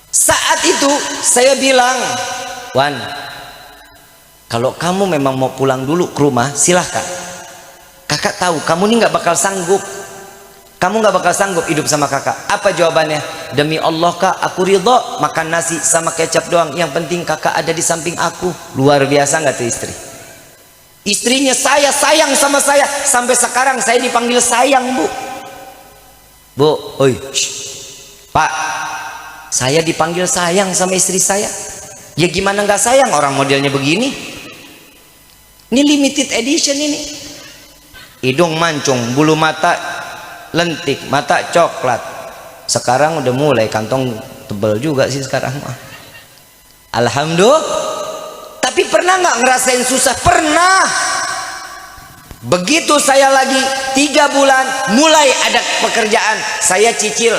Saat itu saya bilang, Wan, kalau kamu memang mau pulang dulu ke rumah, silahkan. Kakak tahu kamu ini nggak bakal sanggup. Kamu nggak bakal sanggup hidup sama kakak. Apa jawabannya? Demi Allah kak, aku ridho makan nasi sama kecap doang. Yang penting kakak ada di samping aku. Luar biasa nggak tuh istri? Istrinya saya sayang sama saya. Sampai sekarang saya dipanggil sayang, Bu. Bu, oi, Pak, saya dipanggil sayang sama istri saya. Ya gimana nggak sayang, orang modelnya begini. Ini limited edition ini. Hidung mancung, bulu mata lentik, mata coklat. Sekarang udah mulai kantong tebel juga sih sekarang mah. Alhamdulillah. Tapi pernah nggak ngerasain susah? Pernah. Begitu saya lagi 3 bulan mulai ada pekerjaan, saya cicil.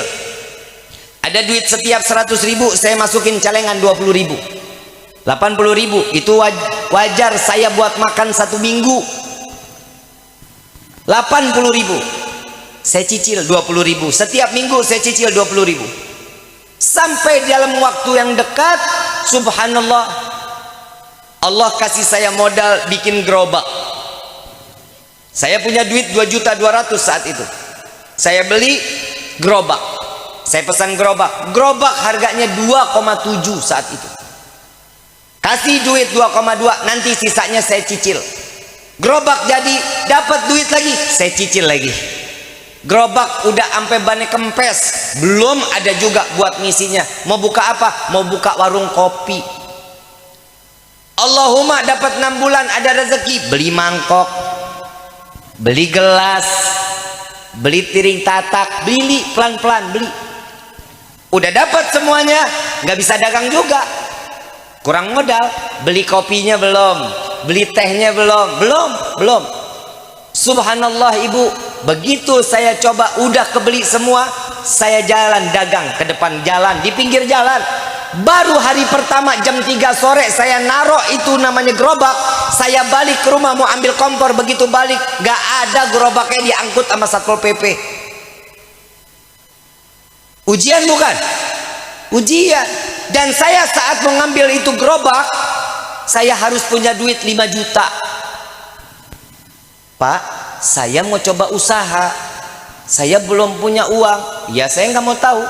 Ada duit setiap 100.000 saya masukin celengan 20.000, 80.000 itu wajar saya buat makan 1 minggu. 80.000 saya cicil 20.000 setiap minggu, saya cicil 20.000 sampai dalam waktu yang dekat, subhanallah, Allah kasih saya modal bikin gerobak. Saya punya duit 2.200.000 saat itu. Saya beli gerobak, saya pesan gerobak harganya 2,7 saat itu. Kasih duit 2,2, nanti sisanya saya cicil. Gerobak jadi, dapat duit lagi, saya cicil lagi. Gerobak udah sampai bannya kempes, belum ada juga buat ngisinya. Mau buka apa? Mau buka warung kopi. Allahumma dapat 6 bulan ada rezeki, beli mangkok, beli gelas, beli piring tatak, beli pelan-pelan beli. Udah dapat semuanya, nggak bisa dagang juga. Kurang modal, beli kopinya belum, beli tehnya belum. Subhanallah ibu, begitu saya coba udah kebeli semua, saya jalan dagang ke depan jalan, di pinggir jalan. Baru hari pertama jam 3 sore saya naruh itu namanya gerobak. Saya balik ke rumah mau ambil kompor, begitu balik gak ada gerobaknya, diangkut sama Satpol PP. Ujian bukan? Ujian. Dan saya saat mau ngambil itu gerobak, saya harus punya duit 5 juta. Pak, saya mau coba usaha, saya belum punya uang. Ya saya nggak mau tahu.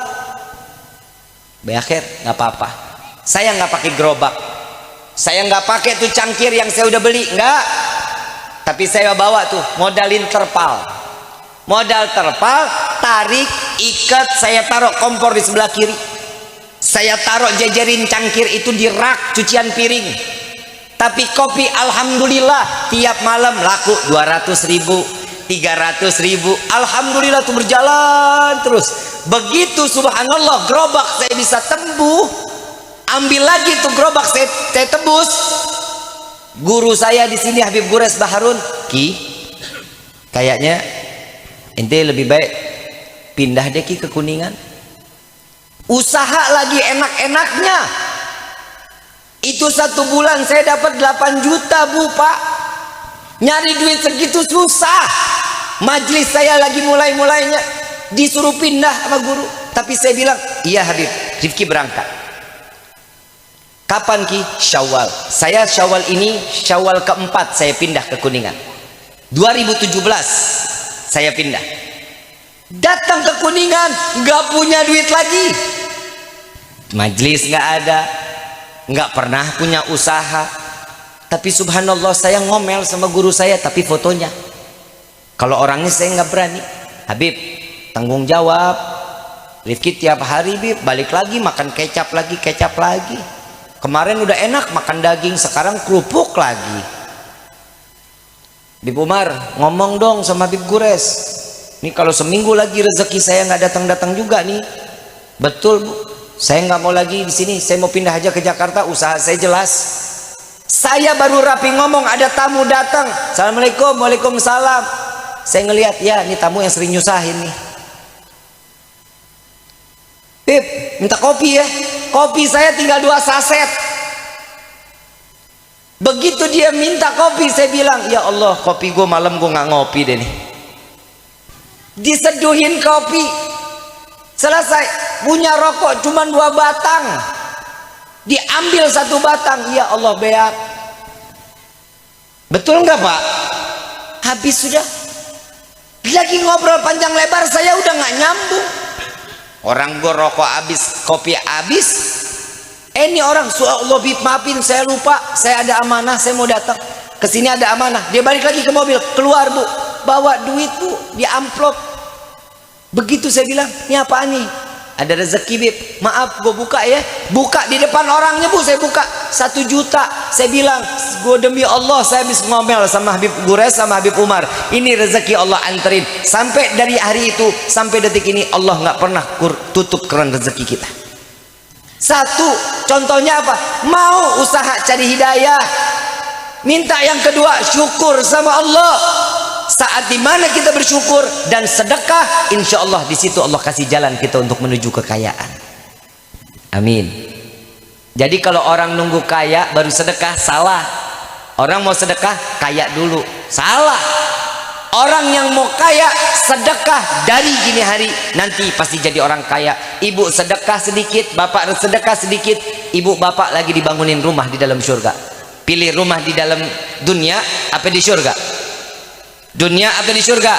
Berakhir nggak apa-apa. Saya nggak pakai gerobak, saya nggak pakai tuh cangkir yang saya udah beli, nggak. Tapi saya bawa tuh modalin terpal. Modal terpal, tarik, ikat, saya taruh kompor di sebelah kiri. Saya taruh jajarin cangkir itu di rak cucian piring. Tapi kopi alhamdulillah tiap malam laku 200.000, 300.000. Alhamdulillah tuh berjalan terus. Begitu subhanallah gerobak saya bisa tembuh, ambil lagi tuh gerobak saya tebus. Guru saya di sini Habib Gures Baharun, Ki, kayaknya ente lebih baik pindah deh Ki ke Kuningan. Usaha lagi enak-enaknya. Itu 1 bulan saya dapat 8 juta Bu Pak. Nyari duit segitu susah. Majelis saya lagi mulai-mulainya, disuruh pindah sama guru. Tapi saya bilang, iya Habib, Rifki berangkat. Kapan Ki? Syawal. Saya Syawal ini, Syawal keempat saya pindah ke Kuningan. 2017 saya pindah. Datang ke Kuningan, gak punya duit lagi. Majelis gak ada, nggak pernah punya usaha. Tapi subhanallah saya ngomel sama guru saya, tapi fotonya. Kalau orangnya saya nggak berani. Habib, tanggung jawab. Rifki tiap hari Bib balik lagi makan kecap lagi. Kemarin udah enak makan daging, sekarang kerupuk lagi. Bib Umar ngomong dong sama Habib Gures, ini kalau seminggu lagi rezeki saya nggak datang juga nih. Betul Bu, saya nggak mau lagi di sini, saya mau pindah aja ke Jakarta, usaha saya jelas. Saya baru rapi ngomong, ada tamu datang. Assalamualaikum, waalaikumsalam. Saya ngelihat, ya ini tamu yang sering nyusahin nih. Bib, minta kopi ya. Kopi saya tinggal 2 saset. Begitu dia minta kopi, saya bilang, ya Allah, kopi gue malam gue nggak ngopi deh nih. Diseduhin kopi, selesai. punya rokok cuma 2 batang, diambil 1 batang, ya Allah beak. Betul nggak Pak? Habis sudah. Lagi ngobrol panjang lebar, saya udah nggak nyambung. Orang gue rokok habis, kopi habis. Ini orang, Allah maafin saya lupa, saya ada amanah, saya mau datang ke sini ada amanah. Dia balik lagi ke mobil, keluar Bu, bawa duit Bu, di amplop. Begitu saya bilang, ini apaan nih? Ada rezeki Bib, maaf gue buka ya. Buka di depan orangnya Bu, saya buka 1 juta. Saya bilang, gue demi Allah saya habis ngomel sama Habib Gures sama Habib Umar, ini rezeki Allah anterin. Sampai dari hari itu sampai detik ini Allah nggak pernah tutup keran rezeki kita. 1, contohnya apa? Mau usaha cari hidayah. Minta yang kedua, syukur sama Allah. Saat dimana kita bersyukur dan sedekah, insya Allah di situ Allah kasih jalan kita untuk menuju kekayaan. Amin. Jadi kalau orang nunggu kaya baru sedekah, salah. Orang mau sedekah kaya dulu, salah. Orang yang mau kaya sedekah dari gini hari, nanti pasti jadi orang kaya. Ibu sedekah sedikit, bapak sedekah sedikit, ibu bapak lagi dibangunin rumah di dalam surga. Pilih rumah di dalam dunia apa di surga? Dunia atau di surga?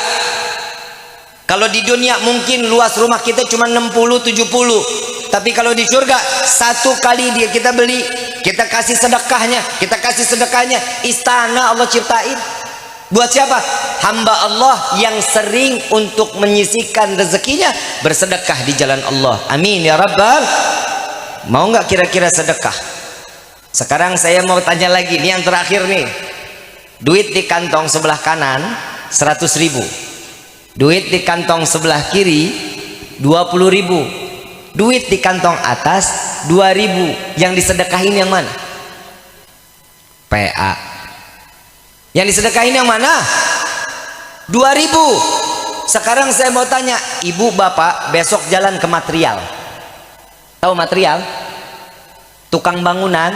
Kalau di dunia mungkin luas rumah kita cuma 60-70, tapi kalau di surga 1 kali dia kita beli, kita kasih sedekahnya, istana Allah ciptain. Buat siapa? Hamba Allah yang sering untuk menyisihkan rezekinya bersedekah di jalan Allah. Amin ya Rabbal. Mau nggak kira-kira sedekah? Sekarang saya mau tanya lagi, ini yang terakhir nih. Duit di kantong sebelah kanan 100.000, duit di kantong sebelah kiri 20.000, duit di kantong atas 2.000. Yang disedekahin yang mana? PA. Yang disedekahin yang mana? 2.000. Sekarang saya mau tanya, ibu bapak besok jalan ke material. Tahu material? Tukang bangunan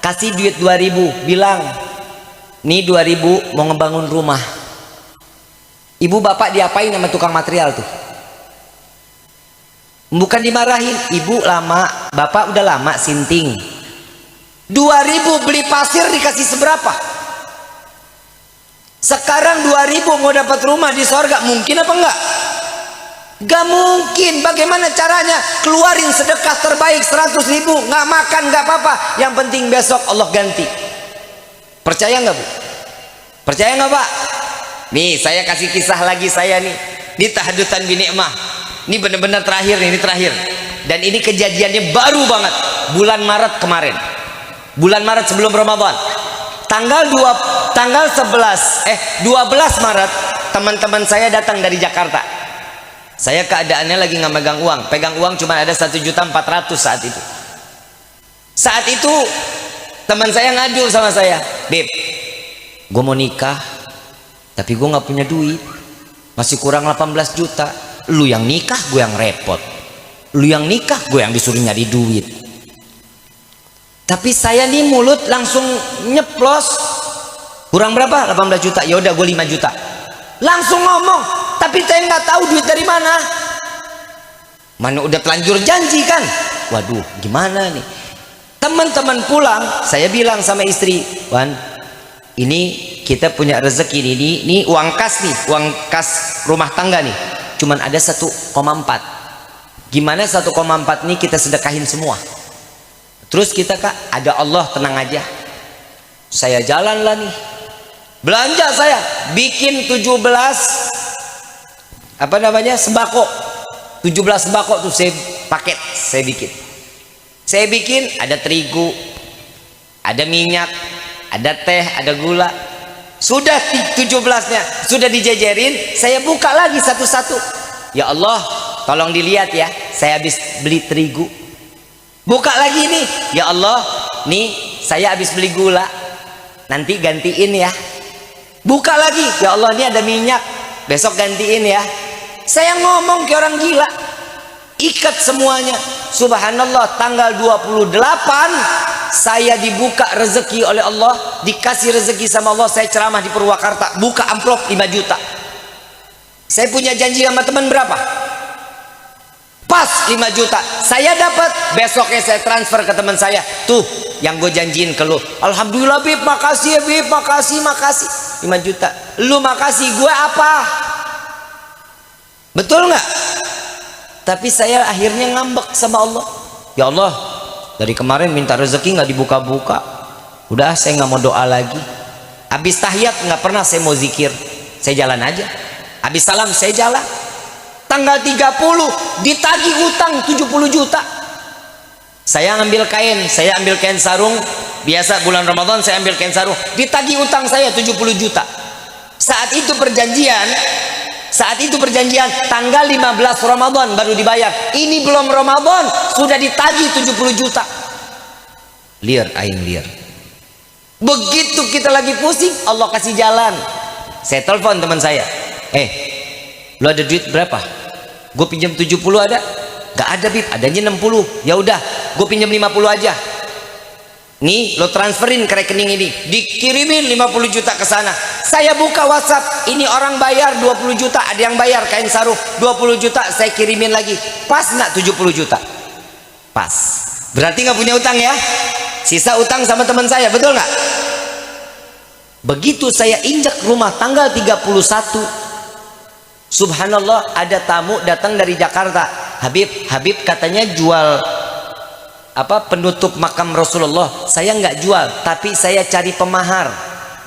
kasih duit 2.000, bilang nih 2.000 mau ngebangun rumah. Ibu bapak diapain sama tukang material tuh? Bukan dimarahin, ibu lama, bapak udah lama sinting. 2.000 beli pasir dikasih seberapa? Sekarang 2.000 mau dapat rumah di sorga, mungkin apa enggak? Gak mungkin. Bagaimana caranya? Keluarin sedekah terbaik 100.000, nggak makan nggak apa-apa, yang penting besok Allah ganti. Percaya nggak Bu? Percaya nggak Pak? Nih saya kasih kisah lagi saya nih di Tahadutsan Binikmah. Ini benar-benar terakhir nih, ini terakhir. Dan ini kejadiannya baru banget, bulan Maret kemarin. Bulan Maret sebelum Ramadan. Tanggal 12 Maret teman-teman saya datang dari Jakarta. Saya keadaannya lagi nggak megang uang, pegang uang cuma ada 1.400.000 saat itu. Saat itu teman saya ngadu sama saya, Beb, gue mau nikah tapi gue nggak punya duit, masih kurang 18 juta. Lu yang nikah, gue yang repot. Lu yang nikah, gue yang disuruh nyari duit. Tapi saya nih mulut langsung nyeplos, kurang berapa? 18 juta. Ya udah gue 5 juta. Langsung ngomong, tapi saya nggak tahu duit dari mana. Mana udah telanjur janji kan. Waduh, gimana nih? Teman-teman pulang, saya bilang sama istri, Wan, ini kita punya rezeki ini uang kas nih, uang kas rumah tangga nih, cuman ada 1,4. Gimana 1,4 nih kita sedekahin semua? Terus kita Kak, ada Allah, tenang aja. Saya jalan lah nih, belanja saya, bikin 17 sembako. 17 sembako tuh saya paket, saya bikin ada terigu, ada minyak, ada teh, ada gula. Sudah 17-nya sudah dijejerin, saya buka lagi satu-satu. Ya Allah, tolong dilihat ya, saya habis beli terigu. Buka lagi nih, ya Allah, nih saya habis beli gula, nanti gantiin ya. Buka lagi, ya Allah, ini ada minyak, besok gantiin ya. Saya ngomong kayak orang gila, ikat semuanya. Subhanallah, tanggal 28 saya dibuka rezeki oleh Allah, dikasih rezeki sama Allah. Saya ceramah di Purwakarta, buka amplop 5 juta. Saya punya janji sama teman berapa? pas 5 juta saya dapat, besoknya saya transfer ke teman saya, tuh yang gue janjiin ke lu. Alhamdulillah Bib, makasih ya Bib, makasih 5 juta. Lu makasih, gue apa? Betul nggak? Tapi saya akhirnya ngambek sama Allah, ya Allah, dari kemarin minta rezeki nggak dibuka-buka, udah saya nggak mau doa lagi. Habis tahiyat nggak pernah saya mau zikir, saya jalan aja. Habis salam saya jalan. Tanggal 30 ditagih utang 70 juta. Saya ngambil kain, saya ambil kain sarung. Biasa bulan Ramadan saya ambil kain sarung, ditagih utang saya 70 juta. Saat itu perjanjian tanggal 15 Ramadan baru dibayar. Ini belum Ramadan sudah ditagih 70 juta. Liar aing liar. Begitu kita lagi pusing, Allah kasih jalan. Saya telepon teman saya, lu ada duit berapa? Gue pinjam 70 ada? Gak ada Bib, adanya 60. Ya udah, gue pinjam 50 aja. Nih, lo transferin ke rekening ini, dikirimin 50 juta ke sana. Saya buka WhatsApp, ini orang bayar 20 juta, ada yang bayar kain sarung 20 juta, saya kirimin lagi. Pas nggak 70 juta? Pas. Berarti nggak punya utang ya? Sisa utang sama teman saya, betul nggak? Begitu saya injak rumah tanggal 31, subhanallah, ada tamu datang dari Jakarta. Habib katanya jual penutup makam Rasulullah. Saya nggak jual, tapi saya cari pemahar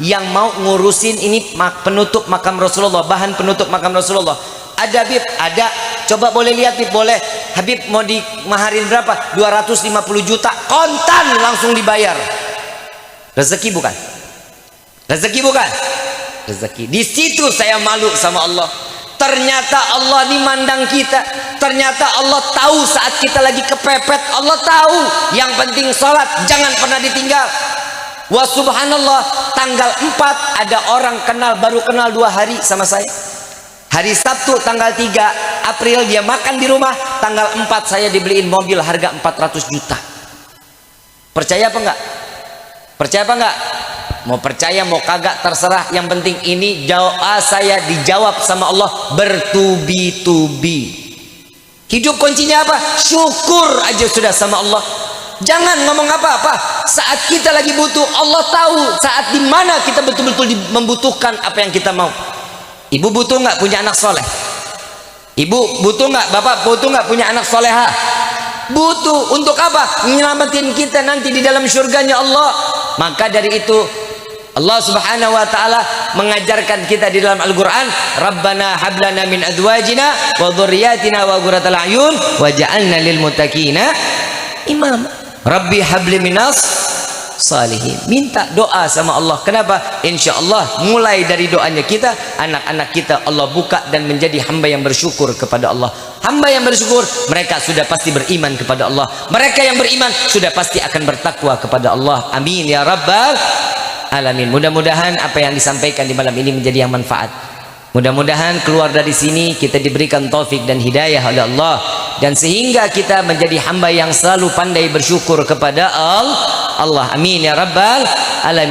yang mau ngurusin ini penutup makam Rasulullah, bahan penutup makam Rasulullah. Ada Habib, ada. Coba boleh lihat Habib, boleh. Habib mau dimaharin berapa? 250 juta kontan langsung dibayar. Rezeki bukan? Rezeki bukan? Rezeki. Di situ saya malu sama Allah. Ternyata Allah dimandang kita. Ternyata Allah tahu saat kita lagi kepepet. Allah tahu. Yang penting sholat jangan pernah ditinggal. Wa subhanallah, tanggal 4 ada orang baru kenal 2 hari sama saya. Hari Sabtu tanggal 3 April dia makan di rumah. Tanggal 4 saya dibeliin mobil harga 400 juta. Percaya apa enggak? Percaya apa enggak? Mau percaya mau kagak terserah, yang penting ini doa saya dijawab sama Allah bertubi-tubi. Hidup kuncinya apa? Syukur aja sudah sama Allah. Jangan ngomong apa-apa. Saat kita lagi butuh, Allah tahu saat dimana kita betul-betul membutuhkan apa yang kita mau. Ibu butuh nggak punya anak soleh? Ibu butuh nggak? Bapak butuh nggak punya anak soleha? Butuh. Untuk apa? Menyelamatin kita nanti di dalam surganya Allah. Maka dari itu Allah subhanahu wa ta'ala mengajarkan kita di dalam Al-Quran, Rabbana hablana min azwajina wa dhurriyyatina wa qurratal a'yun waj'alna lil muttaqina imam. Rabbi habli minas salihin. Minta doa sama Allah. Kenapa? Insya Allah mulai dari doanya kita, anak-anak kita Allah buka dan menjadi hamba yang bersyukur kepada Allah. Hamba yang bersyukur, mereka sudah pasti beriman kepada Allah. Mereka yang beriman sudah pasti akan bertakwa kepada Allah. Amin ya rabbal alamin. Mudah-mudahan apa yang disampaikan di malam ini menjadi yang manfaat. Mudah-mudahan keluar dari sini kita diberikan taufik dan hidayah oleh Allah, dan sehingga kita menjadi hamba yang selalu pandai bersyukur kepada Allah. Amin ya rabbal alamin.